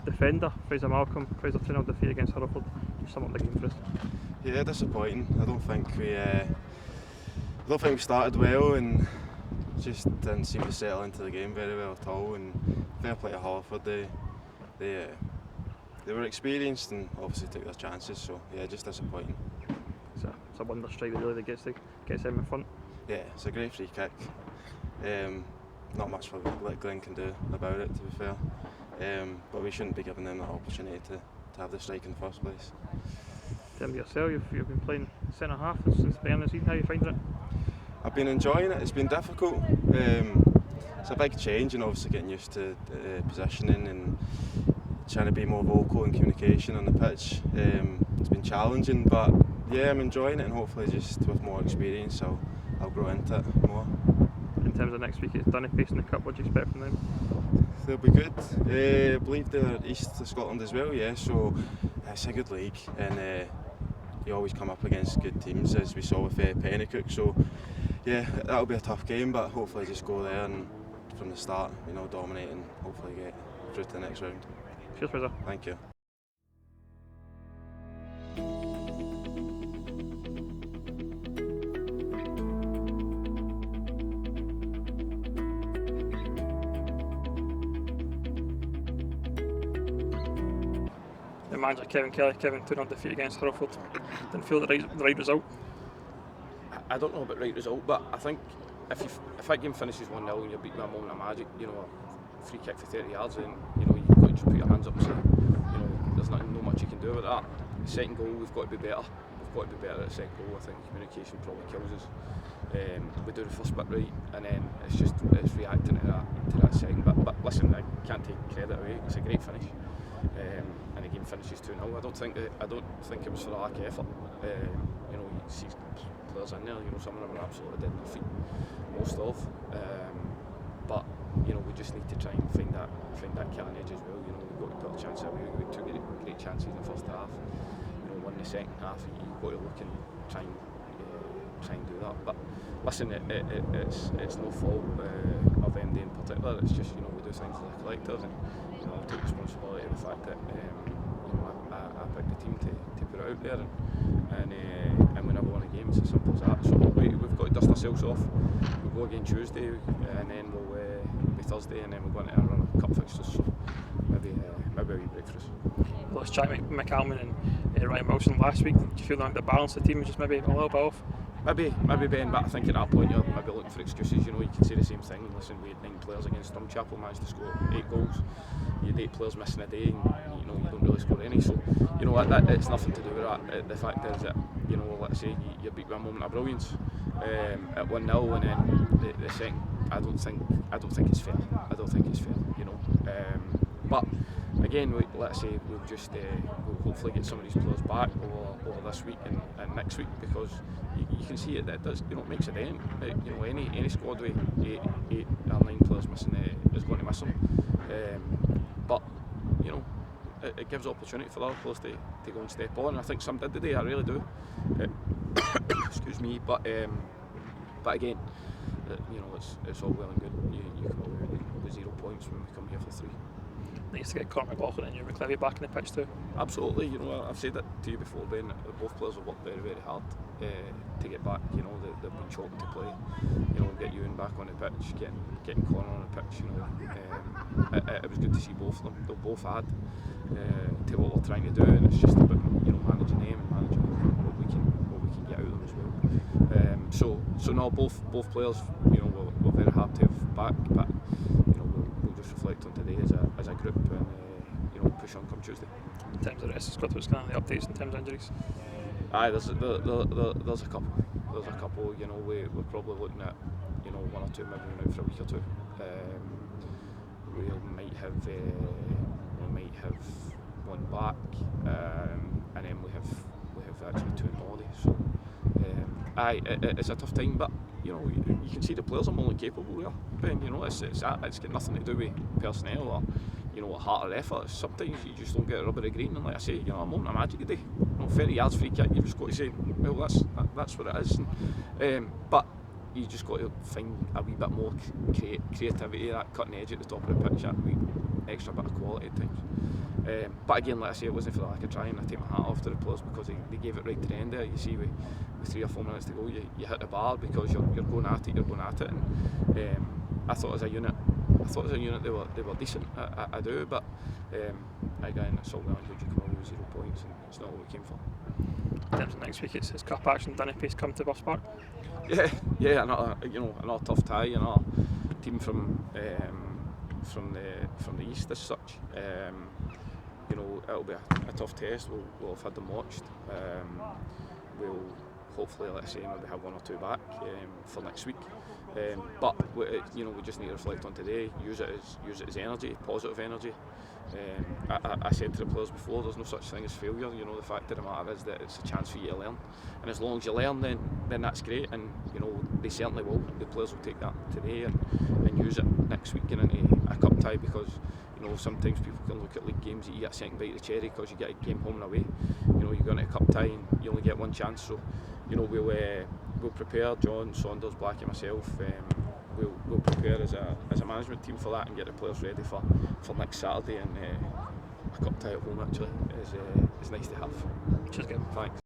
Defender Fraser Malcolm, Fraser 2-0 defeat against Hurlford. Just sum up the game for us. Yeah, disappointing. I don't think we started well and just didn't seem to settle into the game very well at all. And fair play to Hurlford, they were experienced and obviously took their chances. So yeah, just disappointing. It's a wonder strike really that gets them in front. Yeah, it's a great free kick. Not much for Glenn can do about it, to be fair. But we shouldn't be giving them that opportunity to have the strike in the first place. In terms of yourself, you've been playing centre half since the beginning of the season. How are you finding it? I've been enjoying it. It's been difficult. It's a big change, and obviously getting used to positioning and trying to be more vocal in communication on the pitch. It's been challenging, but yeah, I'm enjoying it, and hopefully just with more experience I'll grow into it more. In terms of next week, it's Dundee in the cup. What do you expect from them? They'll be good. I believe they're east of Scotland as well, yeah, so it's a good league, and you always come up against good teams, as we saw with Pennycook. So yeah, that'll be a tough game, but hopefully just go there and from the start, dominate and hopefully get through to the next round. Cheers, Fraser. Thank you. The manager Kevin 2-0 defeat against Hurlford. Didn't feel the right result. I don't know about right result, but I think if that game finishes 1-0 and you're beaten by a moment of magic, a free kick for 30 yards, then you've got to just put your hands up and say, there's not much you can do about that. The second goal, we've got to be better. We've got to be better at the second goal. I think communication probably kills us. We do the first bit right, and then it's reacting to that second bit. But listen, I can't take credit away. It's a great finish, and the game finishes 2-0. I don't think it was for a lack of effort. You see players in there. Some of them are absolutely dead on their feet, most of. But we just need to try and find that killing edge as well. We've got to put a chance away. We took great chances in the first half. Won the second half. You've got to look and try and do that. But listen, it's no fault of MD in particular. It's just we do things as a collective, and I take responsibility of the fact that I picked the team to put it out there, and we never won a game. It's as simple as that. So we've got to dust ourselves off. We'll go again Tuesday, and then we'll be Thursday, and then we're going to run a cup fixtures. So maybe a wee break for us. Let's chat with McCallum and Ryan Wilson last week. Did you feel like the balance of the team was just maybe a little bit off? Maybe Ben, but I think at that point you're maybe looking for excuses. You can say the same thing. Listen, we had 9 players against Drumchapel, managed to score 8 goals. You had 8 players missing a day, and you don't really score any. So that it's nothing to do with that. The fact is that let's say you're beat by a moment of brilliance at 1-0, and then the second. I don't think it's fair. I don't think it's fair. But again, let's say we'll hopefully get some of these players back over this week and next week, because you can see it does it makes a dent. Any squad with 8 or 9 players missing is going to miss them. But it gives opportunity for the other players to go and step on. And I think some did today. I really do. Excuse me, but again, it's all well and good. You come away with 0 points when we come here for 3. Nice to get Conor McLaughlin and McClevy back in the pitch too. Absolutely. I've said that to you before, Ben. Both players have worked very, very hard to get back. They've been choking to play. Get Ewan back on the pitch, getting Conor on the pitch. It was good to see both of them. They both had to what we're trying to do, and it's just about managing them and managing what we can get out of them as well. So now both players, we're very happy to have back, but we'll just reflect on today as a group and push on come Tuesday. In terms of the rest of the squad, what's kind of the updates in terms of injuries? Aye, there's a couple. We're probably looking at 1 or 2 maybe out for a week or 2. We might have one back, and then we have actually 2 in body. So it's a tough time, but you can see the players are more than capable there, Ben. It's got nothing to do with personnel or a heart or effort. Sometimes you just don't get a rubber of green, and like I say, a moment of magic today. 30 yards free kick, you've just got to say, well, that's what it is. But you just got to find a wee bit more creativity, that cutting edge at the top of the pitch. extra bit of quality at times. But again, like I say, it wasn't for the lack of trying. I take my hat off to the players because they gave it right to the end there. You see, with 3 or 4 minutes to go, you hit the bar because you're going at it. And I thought as a unit they were decent. I do, but again, it's all well and good. You come away with 0 points, and it's not what we came for. In terms of next week, it's cup action. Dunipace come to Bus Park. Yeah, another tough tie, another team from the east as such. It'll be a tough test. We'll have had them watched. We'll hopefully, let's say, maybe have 1 or 2 back for next week. But we just need to reflect on today. Use it as energy, positive energy. I said to the players before, there's no such thing as failure. The fact of the matter is that it's a chance for you to learn, and as long as you learn, then that's great. And they certainly will. The players will take that today and use it next week into a cup tie, because sometimes people can look at league games that you get a second bite of the cherry because you get a game home and away. You go into a cup tie and you only get 1 chance. So we'll prepare. John, Saunders, Blackie, and myself. We'll prepare as a management team for that and get the players ready for next Saturday. And a cup tie at home actually is nice to have. Cheers, Gavin. Thanks.